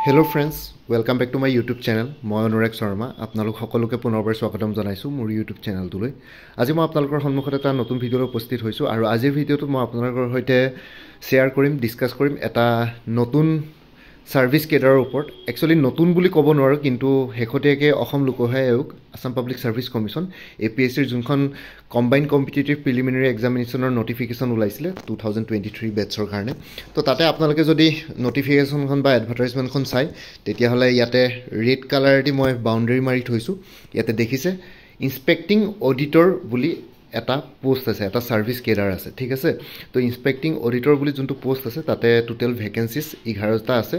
Hello friends, welcome back to my YouTube channel. মই অনুৰাগ শৰ্মা আপোনালোক সকলোকে পুনৰবাৰ স্বাগতম জনাইছো মোৰ YouTube চেনেলটোলৈ। আজি মই আপোনালোকৰ সন্মুখত এটা নতুন ভিডিঅ' উপস্থিত হৈছো আৰু আজিৰ ভিডিঅ'টোত মই আপোনালোকৰ সৈতে শ্বেয়াৰ কৰিম, ডিসকাস কৰিম এটা নতুন সাৰ্ভিস কেডাৰৰ ওপৰত। একচুয়ালি নতুন বুলি ক'ব নোৱাৰো কিন্তু হেখতিয়াকে অসম লোকসেৱা আয়োগ আসাম পাব্লিক সাৰ্ভিস কমিশন APSCৰ যোনখন কম্বাইন্ড কম্পিটিটিভ প্ৰিলিমিনাৰী এক্সামিনেশনৰ নোটিফিকেশন ওলাইছিলে 2023 বেটছৰ কাৰণে। তো তাতে আপোনালোকে যদি নোটিফিকেশনখন বা এডভাৰটাইজমেন্টখন চাই তেতিয়া হলে ইয়াতে ৰেড কালাৰ দি মই বাউন্ডাৰী মাৰি থৈছো। ইয়াতে দেখিছে ইনস্পেক্টিং অডিটৰ বুলি এটা পোষ্ট আছে, এটা সাৰ্ভিস কেডাৰ আছে, ঠিক আছে। তো ইনস্পেক্টিং অডিটৰ বুলি যোনটো পোষ্ট আছে তাতে টোটাল ভ্যাকেন্সিজ 11টা আছে।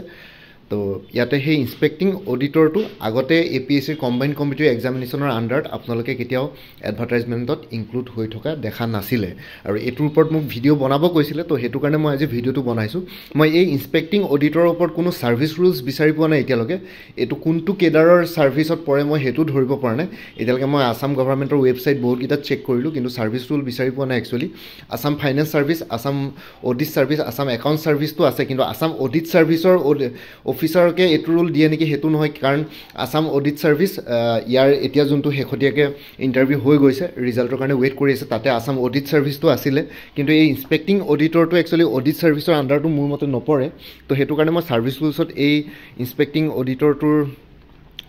তো ইয়াতে সেই ইনস্পেক্টিং অডিটৰটো আগতে APSCৰ কম্বাইন্ড কম্পিটিটিভ এক্সামিনেশনৰ আন্ডাৰত আপোনালোকে কেতিয়াও এডভাৰটাইজমেন্টত ইনক্লুড হৈ থকা দেখা নাছিলে আৰু এটোৰ ওপৰত মোক ভিডিঅ' বনাব কৈছিলে। তো হেতু কাৰণে মই আজি ভিডিঅ'টো বনাইছো। মই এই ইনস্পেক্টিং অডিটৰৰ ওপৰত কোনো সাৰ্ভিস ৰুলছ বিচাৰি পোৱা নাই এতিয়ালৈকে। এটো কোনটো কেডাৰৰ সাৰ্ভিসত পৰে মই হেতু ধৰিব পৰা নাই এতিয়ালৈকে। মই আসাম গভৰ্ণমেণ্টৰ ৱেবছাইট বহুত কিটা চেক কৰিলো কিন্তু সাৰ্ভিস ৰুল বিচাৰি পোৱা নাই actually. Assam finance service, Assam audit service, Assam account সাৰ্ভিসটো আছে কিন্তু আসাম অডিট সাৰ্ভিসৰ অফিচাৰকে এটো ৰুল দিয়ে নেকি হেতু নহয়, কাৰণ আসাম অডিট সাৰ্ভিস ইয়াৰ এতিয়া যোনটো হেখতিয়াকে ইন্টাৰভিউ হৈ গৈছে ৰিজাল্টৰ কাৰণে ওয়েট কৰি আছে তাতে আসাম অডিট সাৰ্ভিসটো আছিল কিন্তু এই ইনস্পেক্টিং অডিটৰটো একচুয়ালি অডিট সাৰ্ভিসৰ আন্ডাৰটো মোৰ মতে নপৰে। তো হেতু কাৰণে মই সাৰ্ভিস ৰুলছত এই ইনস্পেক্টিং অডিটৰটোৰ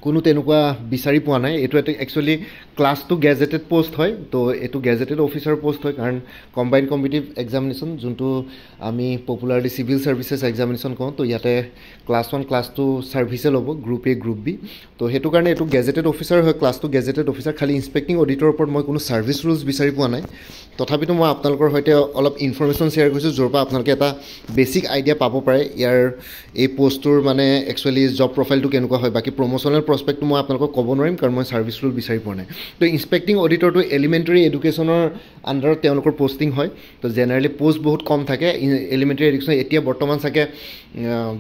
কোনো তেনেকুৱা বিচাৰি পোৱা নাই। এটো একচুয়ালি ক্লাস 2 গেজেটেড পোষ্ট হয়। তো এটো গেজেটেড অফিচাৰ পোষ্ট হয় কাৰণ কম্বাইন্ড কম্পিটিটিভ এক্সামিনেশন যোনটো আমি পপুলাৰলি সিভিল সাৰ্ভিসেস এক্সামিনেশন কওঁ। তো ইয়াতে ক্লাস 1 ক্লাস 2 সাৰ্ভিসে ল'ব, গ্ৰুপ A গ্ৰুপ B। তো হেতু কাৰণে এটো গেজেটেড অফিচাৰ হয়, ক্লাস 2 গেজেটেড অফিচাৰ। খালি ইনস্পেক্টিং অডিটৰৰ ওপৰত মই কোনো সাৰ্ভিস ৰুলছ বিচাৰি পোৱা নাই। তথাপিতো মই আপোনালোকৰ সৈতে অলপ ইনফৰমেশন শ্বেয়াৰ কৰিছো য'ৰ পৰা আপোনালোকে এটা বেসিক আইডিয়া পাব পাৰে ইয়াৰ এই পোষ্টৰ মানে একচুয়ালি জব প্ৰফাইলটো কেনেকুৱা হয়। বাকি প্ৰমোশনাল প্ৰস্পেক্টটো মই আপোনালোকক ক'ব নোৱাৰিম কাৰণ মই সাৰ্ভিস ৰুল বিচাৰি পোৱা নাই। তো ইনস্পেক্টিং অডিটৰটো এলিমেন্টাৰী এডুকেশনৰ আন্ডাৰত তেওঁলোকৰ পোষ্টিং হয়। তো জেনাৰেলি পোষ্ট বহুত কম থাকে এলিমেন্টাৰী এডুকেশন। এতিয়া বৰ্তমান চাগে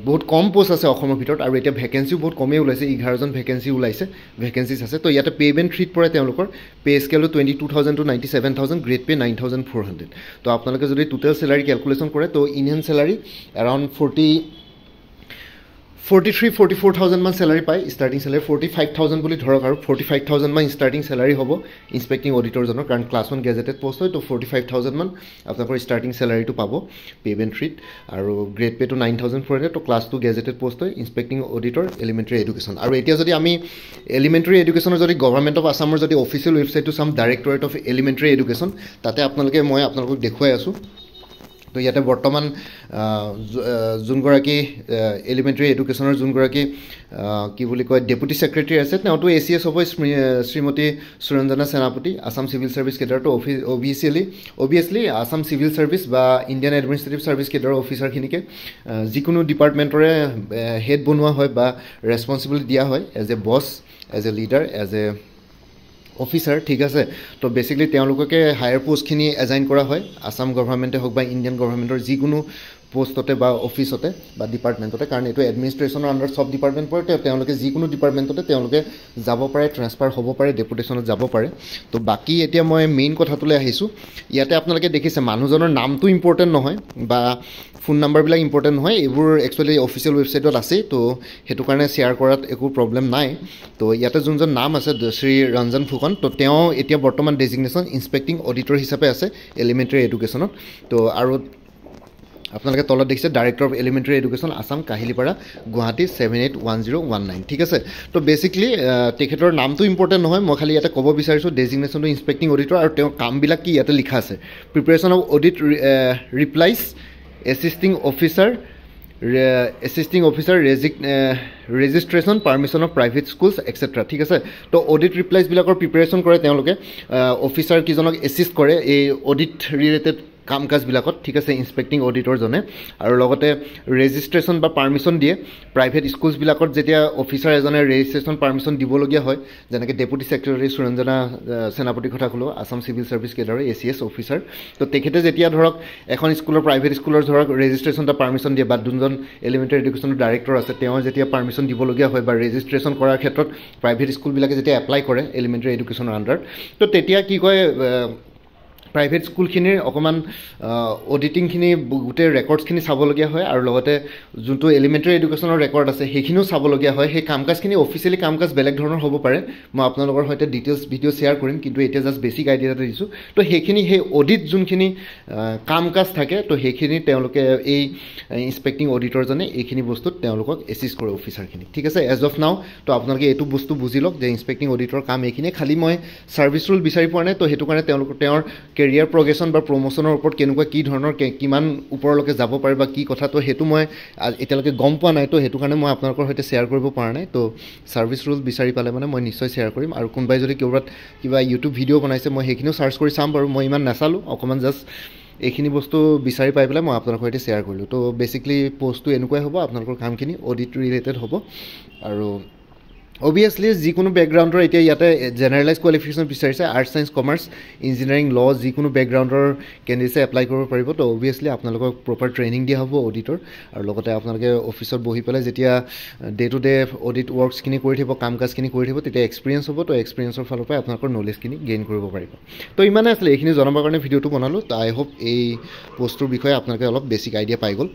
বহুত কম পোষ্ট আছে অসমৰ ভিতৰত আৰু এতিয়া ভ্যাকেন্সিও বহুত কমেই ওলাইছে, 11 জন ভ্যাকেন্সি ওলাইছে, ভ্যাকেন্সিজ আছে। তো ইয়াতে পেমেন্ট থ্ৰীত পৰে তেওঁলোকৰ পে স্কেলটো 22,000 to 97,000, গ্ৰেড পে 9,400। তো আপোনালোকে যদি টোটাল স্যালাৰি ক্যালকুলেশন কৰে তো ইন্ডিয়ান স্যালাৰি এৰাউণ্ড 43,000-44,000 মান স্যালাৰি পায়। স্টাৰ্টিং স্যালাৰি 45,000 বুলি ধৰক আৰু 45,000 মান স্টাৰ্টিং স্যালাৰি হ'ব ইনস্পেক্টিং অডিটৰজনৰ, কাৰণ ক্লাস 1 গেজেটেড পোষ্ট হয়। তো 45,000 মান আপোনালোকৰ স্টাৰ্টিং স্যালাৰিটো পাব পেমেন্ট থ্ৰীত আৰু গ্ৰেড পে টো 9,400। তো ক্লাস 2 গেজেটেড পোষ্ট হয় ইনস্পেক্টিং অডিটৰ এলিমেন্টাৰী এডুকেশন। আৰু এতিয়া যদি আমি এলিমেন্টাৰী এডুকেশনৰ যদি গভৰ্ণমেণ্ট অফ আসামৰ যদি অফিচিয়েল ৱেবছাইটটো চাম, ডাইৰেক্টৰেট অফ এলিমেন্টাৰী এডুকেশন, তাতে মই আপোনালোকক দেখুৱাই আছো। তো ইয়াতে বৰ্তমান যোনগৰাকী এলিমেন্টাৰী এডুকেশনৰ যোনগৰাকী কি বুলি কয় ডেপুটি সেক্ৰেটাৰী আছে তেওঁটো ACS হ'ব শ্ৰীমতী সুৰঞ্জনা সেনাপতি। আসাম সিভিল সাৰ্ভিস কেডাৰটো অবভিয়াছলি আসাম সিভিল সাৰ্ভিস বা ইণ্ডিয়ান এডমিনিষ্ট্ৰেটিভ সাৰ্ভিস কেডাৰৰ অফিচাৰখিনিকে যিকোনো ডিপাৰ্টমেণ্টৰে হেড বনোৱা হয় বা ৰেসপন্সিবিলিটি দিয়া হয় as a boss, as a leader, as a officer, ঠিক আছে। তো বেসিক্যালি তেওঁলোককে হায়াৰ পোষ্টখিনি এজাইন কৰা হয় আসাম গভৰ্ণমেণ্টে হওক বা ইণ্ডিয়ান গভৰ্ণমেণ্টৰ যিকোনো পোষ্টতে বা অফিচতে বা ডিপাৰ্টমেণ্টতে, কাৰণ এইটো এডমিনিষ্ট্ৰেশ্যনৰ আণ্ডাৰত সব ডিপাৰ্টমেণ্ট পৰে। তেওঁলোকে যিকোনো ডিপাৰ্টমেণ্টতে তেওঁলোকে যাব পাৰে, ট্ৰান্সফাৰ হ'ব পাৰে, ডেপুটেশ্যনত যাব পাৰে। তো বাকি এতিয়া মই মেইন কথাটোলৈ আহিছোঁ। ইয়াতে আপোনালোকে দেখিছে মানুহজনৰ নামটো ইম্পৰ্টেণ্ট নহয় বা ফোন নাম্বাৰবিলাক ইম্পৰ্টেণ্ট নহয়, এইবোৰ একচুৱেলি অফিচিয়েল ৱেবছাইটত আছে। তো সেইটো কাৰণে শ্বেয়াৰ কৰাত একো প্ৰব্লেম নাই। তো ইয়াতে যোনজন নাম আছে শ্ৰী ৰঞ্জন ফুকন, তো তেওঁ এতিয়া বৰ্তমান ডেজিগনেশ্যন ইনস্পেক্টিং অডিটৰ হিচাপে আছে এলিমেন্টাৰী এডুকেশ্যনত। তো আৰু আপোনালোকে তলত দেখিছে director of elementary education Assam, Kahilipara, Guwahati 781019, ঠিক আছে। তো বেসিক্যালি তেখেতৰ নামটো ইম্পৰ্টেণ্ট নহয়, মই খালি ইয়াতে ক'ব বিচাৰিছোঁ ডেজিগনেশ্যনটো ইনস্পেক্টিং অডিটৰ আৰু তেওঁৰ কামবিলাক কি ইয়াতে লিখা আছে। Preparation of audit replies, assisting officer registration, permission of private schools etcetera, ঠিক আছে। তো অডিট ৰিপ্লাইজবিলাকৰ প্ৰিপাৰেশ্যন কৰে তেওঁলোকে, অফিচাৰ কিজনক এছিষ্ট কৰে এই অডিট ৰিলেটেড কাম কাজবিলাকত, ঠিক আছে, ইনস্পেক্টিং অডিটৰজনে। আৰু লগতে ৰেজিষ্ট্ৰেশ্যন বা পাৰ্মিশ্যন দিয়ে প্ৰাইভেট স্কুলছবিলাকত। যেতিয়া অফিচাৰ এজনে ৰেজিষ্ট্ৰেশ্যন পাৰ্মিশ্যন দিবলগীয়া হয়, যেনেকৈ ডেপুটি সেক্ৰেটাৰী সুৰঞ্জনা সেনাপতিৰ কথা ক'লোঁ, আসাম সিভিল সাৰ্ভিস কেডাৰৰ ACS অফিচাৰ। তো তেখেতে যেতিয়া ধৰক এখন স্কুলৰ প্ৰাইভেট স্কুলৰ ধৰক ৰেজিষ্ট্ৰেশ্যন বা পাৰ্মিশ্যন দিয়ে বা যোনজন এলিমেন্টাৰী এডুকেশ্যনৰ ডাইৰেক্টৰ আছে তেওঁ যেতিয়া পাৰ্মিশ্যন দিবলগীয়া হয় বা ৰেজিষ্ট্ৰেশ্যন কৰাৰ ক্ষেত্ৰত প্ৰাইভেট স্কুলবিলাকে যেতিয়া এপ্লাই কৰে এলিমেন্টাৰী এডুকেশ্যনৰ আণ্ডাৰত, তো তেতিয়া কি কয় প্ৰাইভেট স্কুলখিনিৰ অকণমান অডিটিংখিনি গোটেই ৰেকৰ্ডছখিনি চাবলগীয়া হয় আৰু লগতে যোনটো এলিমেণ্টাৰী এডুকেশ্যনৰ ৰেকৰ্ড আছে সেইখিনিও চাবলগীয়া হয় সেই কাম কাজখিনি অফিচিয়েলি কাম কাজ বেলেগ ধৰণৰ হ'ব পাৰে মই আপোনালোকৰ সৈতে ডিটেইলছ ভিডিঅ' শ্বেয়াৰ কৰিম কিন্তু এতিয়া জাষ্ট বেছিক আইডিয়া এটা দিছোঁ তো সেইখিনি সেই অডিট যোনখিনি কাম কাজ থাকে তো সেইখিনি তেওঁলোকে এই ইনস্পেক্টিং অডিটৰজনে এইখিনি বস্তুত তেওঁলোকক এছিষ্ট কৰে অফিচাৰখিনি ঠিক আছে এজ অফ নাও তো আপোনালোকে এইটো বস্তু বুজি লওক যে ইনস্পেক্টিং অডিটৰ কাম এইখিনিয়ে খালি মই ছাৰ্ভিচ ৰুল বিচাৰি পোৱা নাই তো সেইটো কাৰণে তেওঁৰ কেৰিয়াৰ প্ৰগ্ৰেশ্যন বা প্ৰমোশ্যনৰ ওপৰত কেনেকুৱা কি ধৰণৰ কিমান ওপৰলৈকে যাব পাৰে বা কি কথা তো সেইটো মই এতিয়ালৈকে গম পোৱা নাই তো সেইটো কাৰণে মই আপোনালোকৰ সৈতে শ্বেয়াৰ কৰিব পৰা নাই তো ছাৰ্ভিচ ৰুল বিচাৰি পালে মানে মই নিশ্চয় শ্বেয়াৰ কৰিম আৰু কোনোবাই যদি ক'ৰবাত কিবা ইউটিউব ভিডিঅ' বনাইছে মই সেইখিনিও চাৰ্চ কৰি চাম বাৰু মই ইমান নাচালোঁ অকণমান জাষ্ট এইখিনি বস্তু বিচাৰি পাই পেলাই মই আপোনালোকৰ সৈতে শ্বেয়াৰ কৰিলোঁ তো বেচিকলি পষ্টটো এনেকুৱাই হ'ব আপোনালোকৰ কামখিনি অডিট ৰিলেটেড হ'ব আৰু অবভিয়াছলি যিকোনো বেকগ্ৰাউণ্ডৰ এতিয়া ইয়াতে জেনেৰেলাইজ কোৱালিফিকেশ্যন বিচাৰিছে আৰ্টছ ছায়েন্স কমাৰ্চ ইঞ্জিনিয়াৰিং ল যিকোনো বেকগ্ৰাউণ্ডৰ কেণ্ডিডেটে এপ্লাই কৰিব পাৰিব তো অবভিয়াছলি আপোনালোকক প্ৰপাৰ ট্ৰেইনিং দিয়া হ'ব অডিটৰ আৰু লগতে আপোনালোকে অফিচত বহি পেলাই যেতিয়া ডে টু ডে অডিট ৱৰ্কছখিনি কৰি থাকিব কাম কাজখিনি কৰি থাকিব তেতিয়া এক্সপিৰিয়েঞ্চ হ'ব তো এক্সপিৰিয়েঞ্চৰ ফালৰ পৰাই আপোনালোকৰ নলেজখিনি গেইন কৰিব পাৰিব তো ইমানে আছিলে এইখিনি জনাবৰ কাৰণে ভিডিঅ'টো বনালোঁ তো আই হোপ এই পষ্টটোৰ বিষয়ে আপোনালোকে অলপ বেছিক আইডিয়া পাই গ'ল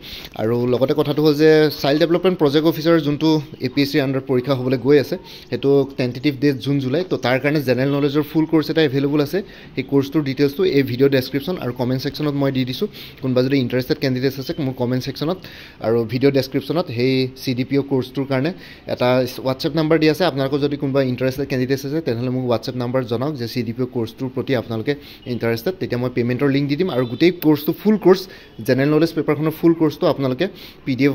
আৰু লগতে কথাটো হ'ল যে চাইল্ড ডেভেলপমেণ্ট প্ৰজেক্ট অফিচাৰ যোনটো APSC আণ্ডাৰ পৰীক্ষা হ'বলৈ গৈ আছে সেইটো টেণ্টেটিভ ডেট জুন জুলাই তো তাৰ কাৰণে জেনেৰেল নলেজৰ ফুল কোৰ্চ এটা এভেইলেবল আছে সেই কোৰ্চটোৰ ডিটেইলছটো এই ভিডিঅ' ডেছক্ৰিপশ্যন আৰু কমেণ্ট ছেকশ্যনত মই দি দিছোঁ কোনোবা যদি ইণ্টাৰেষ্টেড কেণ্ডিডেটছ আছে মোৰ কমেণ্ট ছেকশ্যনত আৰু ভিডিঅ' ডেছক্ৰিপশ্যনত সেই CDPO কোৰ্চটোৰ কাৰণে এটা হোৱাটছএপ নাম্বাৰ দিয়া আছে আপোনালোকৰ যদি কোনোবা ইণ্টাৰেষ্টেড কেণ্ডিডেটছ আছে তেনেহ'লে মোক হোৱাটছএপ নাম্বাৰ জনাওক যে CDPO কোৰ্চটোৰ প্ৰতি আপোনালোকে ইণ্টাৰেষ্টেড তেতিয়া মই পে'মেণ্টৰ লিংক দি দিম আৰু গোটেই কোৰ্চটো ফুল কোৰ্চ জেনেৰেল নলেজ পেপাৰখনৰ ফুল কোৰ্চটো আপোনালোকে PDF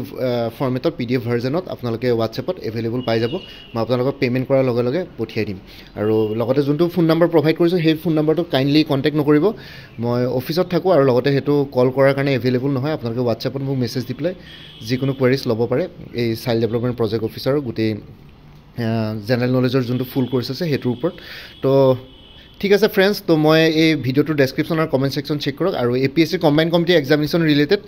ফৰ্মেটত PDF ভাৰ্জনত আপোনালোকে হোৱাটছএপত এভেইলেবল পাই যাব মই আপোনালোকক পে'মেণ্ট কৰাৰ লগে লগে পঠিয়াই দিম আৰু লগতে যোনটো ফোন নাম্বাৰ প্ৰভাইড কৰিছোঁ সেই ফোন নাম্বাৰটো কাইণ্ডলি কণ্টেক্ট নকৰিব মই অফিচত থাকোঁ আৰু লগতে সেইটো কল কৰাৰ কাৰণে এভেইলেবল নহয় আপোনালোকে হোৱাটছএপত মোক মেছেজ দি পেলাই যিকোনো কুৱেৰিজ ল'ব পাৰে এই চাইল্ড ডেভেলপমেণ্ট প্ৰজেক্ট অফিচাৰৰ গোটেই জেনেৰেল নলেজৰ যোনটো ফুল কোৰ্চ আছে সেইটোৰ ওপৰত তো ঠিক আছে ফ্ৰেণ্ডছ তো মই এই ভিডিঅ'টোৰ ডেছক্ৰিপশ্যন আৰু কমেণ্ট ছেকশ্যন চেক কৰক আৰু APSC combined committee examination related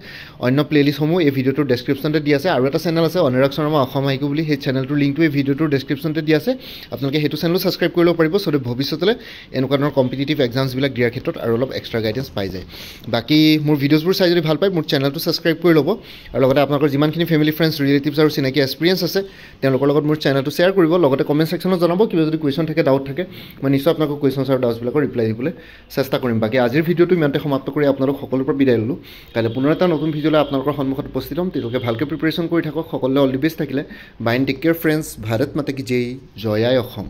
অন্য প্লেলিষ্টসমূহ এই ভিডিঅ'টোৰ ডেছক্ৰিপশ্যনতে দি আছে আৰু এটা চেনেল আছে অনুৰাগ শৰ্মা অসম হাইকো বুলি সেই চেনেলটোৰ লিংকটো এই ভিডিঅ'টোৰ ডেছক্ৰিপশ্যনতে দি আছে আপোনালোকে সেইটো চেনেলো ছাবস্ক্ৰাইব কৰি ল'ব পাৰিব চ' ভৱিষ্যতলৈ এনেকুৱা ধৰণৰ কম্পিটিটিভ এক্সামছবিলাক দিয়াৰ ক্ষেত্ৰত আৰু অলপ এক্সট্ৰা গাইডেঞ্চ পাই যায় বাকী মোৰ ভিডিঅ'ছবোৰ চাই যদি ভাল পায় মোৰ চেনেলটো ছাবস্ক্ৰাইব কৰি ল'ব আৰু লগতে আপোনালোকৰ যিমানখিনি ফেমিলি ফ্ৰেণ্ডছ ৰিলেটিভছ আৰু চিনাকি এক্সপিৰিয়েঞ্চ আছে তেওঁলোকৰ লগত মোৰ চেনেলটো শ্বেয়াৰ কৰিব লগতে কমেণ্ট ছেকশ্যনত জনাব কিবা যদি কুৱেশ্যন থাকে ডাউট থাকে মই নিশ্চয় আপোনালোকৰ কুৱেশ্যনছ আৰু ডাউটছবিলাকৰ ৰিপ্লাই দিবলৈ চেষ্টা কৰিম বাকী আজিৰ ভিডিঅ'টো ইমানতে সমাপ্ত কৰি আপোনালোক সকলোৰ পৰা বিদায় ল'লোঁ কাইলৈ পুনৰ এটা নতুন ভিডিঅ'লৈ আপোনালোকৰ সন্মুখত উপস্থিত হ'ম তেওঁলোকে ভালকৈ প্ৰিপেৰেশ্যন কৰি থাকক সকলোৱে অল দি বেষ্ট থাকিলে bye and take care friends Bharat Mata কি জয় জয় আই অসম